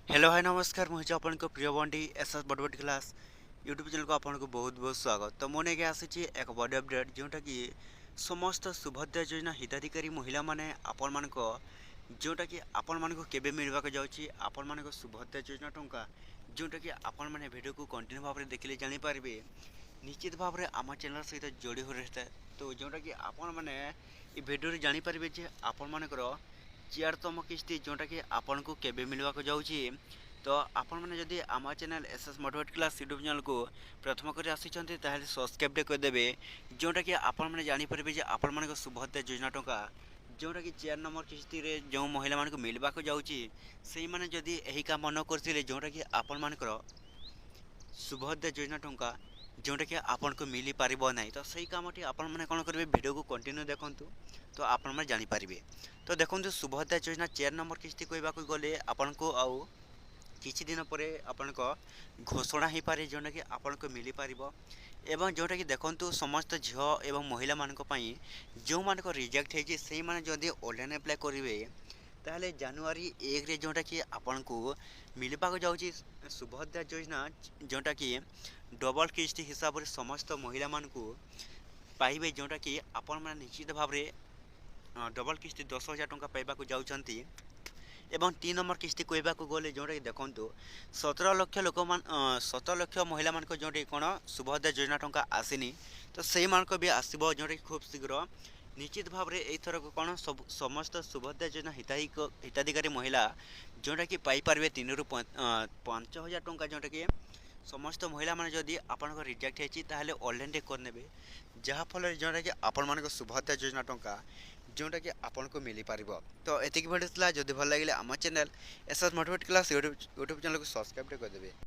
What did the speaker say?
Hello hi नमस्कार मुझे अपन को प्रिय बंटी एस एस बड़बड़ क्लास यूट्यूब चैनल को आपन को बहुत बहुत स्वागत। तो मुझे क्या आसी एक बड़ अपडेट जोटा कि समस्त सुभद्रा योजना हिताधिकारी महिला माने आपण मान को जोटा कि आपण मान को केबे मिलवा के जाउची आपण मान को सुभद्रा योजना टंका जोटा कि आपण माने वीडियो को कंटिन्यू भाव में देखले जानि पारबे निश्चित भाव में आम चैनल सहित जोड़ी हो रहता है। तो जोटा कि आपण माने ई वीडियो रे जानि पारबे जे आपण मानकर चारतम किस्ती जोटा कि आपन को केबे मिलवा को जाउची। तो आपण मैंने जदि आम channel S S motivate class YouTube channel को प्रथम कर आसिचंती ताहले सब्सक्राइब कर देबे जोटा कि आपण मैंने जानि परिबे जे आपण मानक सुभद्रा योजना टंका जोटा कि 4 नंबर किस्ती रे जो महिला मानक मिलवा को जाउची सेही माने जदि एही काम न करथिले जोटा कि आपण मानकर सुभद्रा योजना टंका जोटा कि आपन को मिली पारिबो नाही। तो सही कामटी आपण माने कोन करबे वीडियो को कंटिन्यू देखंतु तो आपण माने जानि पारिबे। तो देखंतु सुभद्रा योजना 4 नंबर किस्ती कहबा को गले आपण को आउ किछि दिन परे आपण को घोषणा ही पारे जोटा कि आपण को मिली पारिबो एवं जोटा कि देखंतु समस्त झियो एवं महिला मानक पई जो मानक रिजेक्ट हेछि सेही माने जदि ऑनलाइन अप्लाई करिवे ताहले जनवरी 1 रे जोटा कि आपण को मिलबा को जाउची सुभद्रा योजना जोटा कि डबल किस्ती हिसाब रे समस्त महिला मानकू पाइबे जोटा कि आपण माने निश्चित भाव रे डबल किस्ती 10,000 टंका पाइबा को जाउचंती एवं 3 नंबर किस्ती कहबा को गले जोटा कि देखंतु 17 लाख लोक मान 17 लाख महिला मान को जोटा कोन सुभद्रा योजना टंका आसीनी। तो सेही मान को भी आसीबो जोटा खूब शीघ्र निश्चित भाव रे एथर को कोन सब समस्त सुभद्रा योजना हिताधिकारी महिला जोटा कि पाई पारबे 3 रु 5,000 टंका जोटा कि समस्त महिला माने जदि आपन को रिजेक्ट हेछि ताहले ऑनलाइन रे कर नेबे जहा फल जोटा कि आपन मान को सुभद्रा योजना टंका जोटा कि आपन को मिली पारिबो। तो एतिक भिडियो थला जदि भल लागिले आम channel SS motivate class YouTube channel को सब्सक्राइब कर देबे।